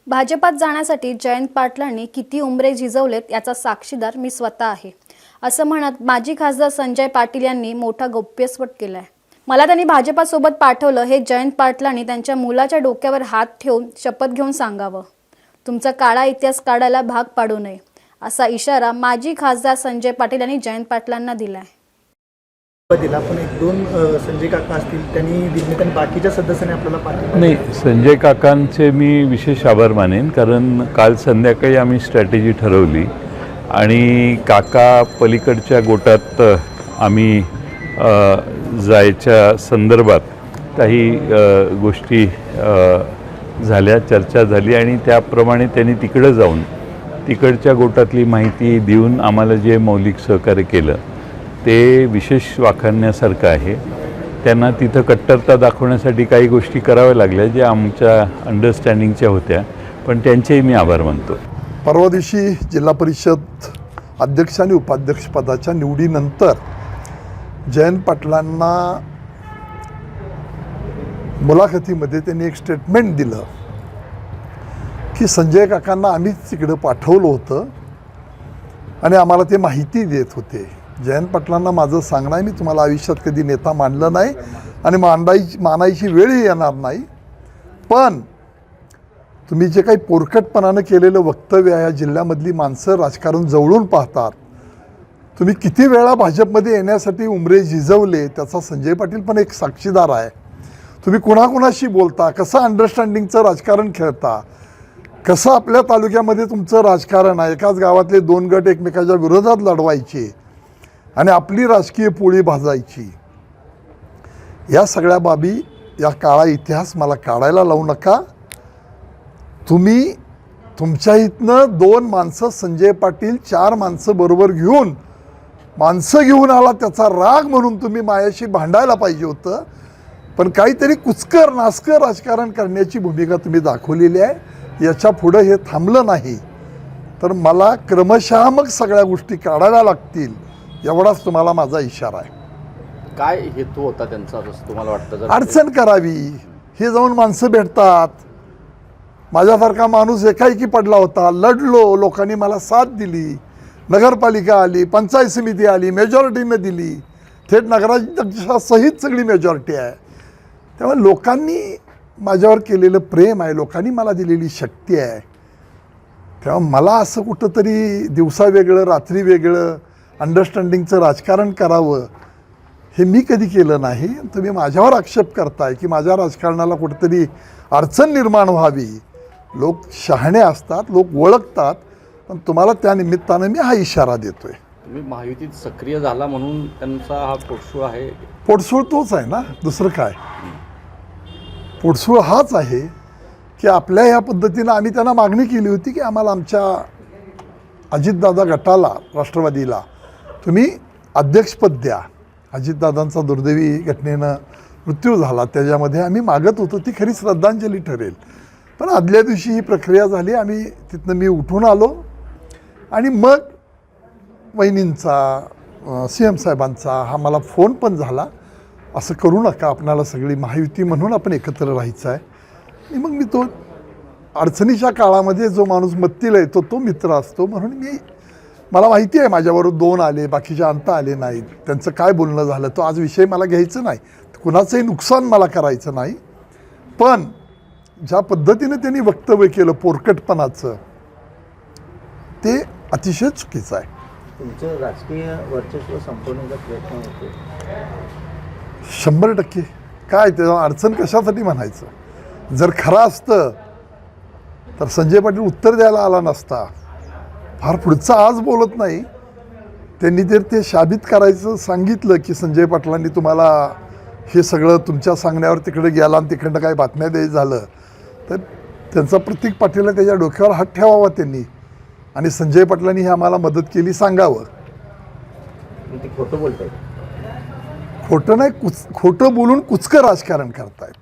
भाजपात जाण्यासाठी जयंत पाटलांनी किती उंबरे झिजवलेत याचा साक्षीदार मी स्वतः आहे, असं म्हणत माजी खासदार संजय पाटील यांनी मोठा गौप्यस्फोट केलाय। मला त्यांनी भाजपासोबत पाठवलं हे जयंत पाटलांनी त्यांच्या मुलाच्या डोक्यावर हात ठेवून शपथ घेऊन सांगावं। तुमचा काळा इतिहास काढायला भाग पाडू नये असा इशारा माजी खासदार संजय पाटील यांनी जयंत पाटलांना दिलाय। दिला पण एक दोन संजय काका असतील त्यांनी दिले, पण बाकीच्या सदस्यांनी आपल्याला पाठवलं नाही। संजय काकांचे मी विशेष आभार मानेन, कारण काल संध्याकाळी आम्ही स्ट्रॅटेजी ठरवली आणि काका पलीकडच्या गोटात आम्ही जायच्या संदर्भात काही गोष्टी झाल्या, चर्चा झाली आणि त्याप्रमाणे त्यांनी तिकडे जाऊन तिकडच्या गोटातली माहिती देऊन आम्हाला जे मौलिक सहकार्य केलं ते विशेष वाखाणण्यासारखं आहे। त्यांना तिथं कट्टरता दाखवण्यासाठी काही गोष्टी कराव्या लागल्या ज्या आमच्या अंडरस्टँडिंगच्या होत्या, पण त्यांचेही मी आभार मानतो। परवा दिवशी जिल्हा परिषद अध्यक्ष आणि उपाध्यक्षपदाच्या निवडीनंतर जयंत पाटलांना मुलाखतीमध्ये त्यांनी एक स्टेटमेंट दिलं की संजय काकांना आम्हीच तिकडं पाठवलं होतं आणि आम्हाला ते माहिती देत होते। जयंत पाटलांना माझं सांगणं आहे, मी तुम्हाला आयुष्यात कधी नेता मानलं नाही आणि मानायची वेळही येणार नाही, पण तुम्ही जे काही पोरकटपणानं केलेलं वक्तव्य आहे, या जिल्ह्यामधली माणसं राजकारण जवळून पाहतात, तुम्ही किती वेळा भाजपमध्ये येण्यासाठी उंबरे झिजवले त्याचा संजय पाटील पण एक साक्षीदार आहे। तुम्ही कुणाकुणाशी बोलता, कसं अंडरस्टँडिंगचं राजकारण खेळता, कसं आपल्या तालुक्यामध्ये तुमचं राजकारण आहे, एकाच गावातले दोन गट एकमेकाच्या विरोधात लढवायचे आणि आपली राजकीय पोळी भाजायची। या सगळ्या बाबी, या काळा इतिहास मला काढायला लावू नका। तुम्ही तुमच्या इथनं दोन माणसं संजय पाटील, चार माणसं बरोबर घेऊन घेऊन आला, त्याचा राग म्हणून तुम्ही माझ्याशी भांडायला पाहिजे होतं, पण काहीतरी कुचकर नासकर राजकारण करण्याची भूमिका तुम्ही दाखवलेली आहे। याच्या पुढं हे थांबलं नाही तर मला क्रमशः मग सगळ्या गोष्टी काढायला लागतील, एवढाच तुम्हाला माझा इशारा आहे। काय हेतू होता त्यांचा असं तुम्हाला वाटतं? अडचण करावी, हे जाऊन माणसं भेटतात। माझ्यासारखा माणूस एकाएकी पडला होता, लढलो, लोकांनी मला साथ दिली, नगरपालिका आली, पंचायत समिती आली, मेजॉरिटीनं दिली, थेट नगराध्यक्षासहित सगळी मेजॉरिटी आहे। त्यामुळे लोकांनी माझ्यावर केलेलं प्रेम आहे, लोकांनी मला दिलेली शक्ती आहे। तेव्हा मला असं कुठंतरी दिवसा वेगळं रात्री वेगळं अंडरस्टँडिंगचं राजकारण करावं हे मी कधी केलं नाही। तुम्ही माझ्यावर आक्षेप करताय की माझ्या राजकारणाला कुठंतरी अडचण निर्माण व्हावी। लोक शहाणे असतात, लोक ओळखतात, पण तुम्हाला त्या निमित्तानं मी हा इशारा देतोय। तुम्ही महायुतीत सक्रिय झाला म्हणून त्यांचा हा पोटसूळ आहे? पोटसूळ तोच आहे ना, दुसरं काय? पोटसूळ हाच आहे की आपल्या ह्या पद्धतीनं आम्ही त्यांना मागणी केली होती की आम्हाला आमच्या अजितदादा गटाला, राष्ट्रवादीला तुम्ही अध्यक्षपद द्या। अजितदादांचा दुर्दैवी घटनेनं मृत्यू झाला, त्याच्यामध्ये आम्ही मागत होतो, ती खरी श्रद्धांजली ठरेल। पण आदल्या दिवशी ही प्रक्रिया झाली, आम्ही तिथनं मी उठून आलो आणि मग वहिनींचा, CM साहेबांचा हा मला फोन पण झाला, असं करू नका, आपणाला सगळी महायुती म्हणून आपण एकत्र राहायचं आहे। आणि मग मी तो अडचणीच्या काळामध्ये जो माणूस मत्तीला येतो तो मित्र असतो, म्हणून मला माहिती आहे माझ्याबरोबर दोन आले, बाकीचे अंता आले नाहीत, त्यांचं काय बोलणं झालं तो आज विषय मला घ्यायचं नाही, कुणाचंही नुकसान मला करायचं नाही, पण ज्या पद्धतीने त्यांनी वक्तव्य केलं पोरकटपणाचं ते अतिशय चुकीचं आहे। तुमचं राजकीय वर्चस्व संपवण्याचा प्रयत्न होतो? 100%। काय त्याला अडचण कशासाठी म्हणायचं? जर खरं असतं तर संजय पाटील उत्तर द्यायला आला नसता। फार पुढचं आज बोलत नाही, त्यांनी जर ते साबित करायचं सांगितलं की संजय पाटलांनी तुम्हाला हे सगळं तुमच्या सांगण्यावर तिकडे गेला आणि तिकडनं काही बातम्या द्यायचं झालं तर त्यांचा प्रतीक पाटीलला त्याच्या डोक्यावर हात ठेवावा त्यांनी आणि संजय पाटलांनी हे आम्हाला मदत केली सांगावं। ते खोटं बोलताय? खोटं नाही, खोटं बोलून कुचकं राजकारण करतायत।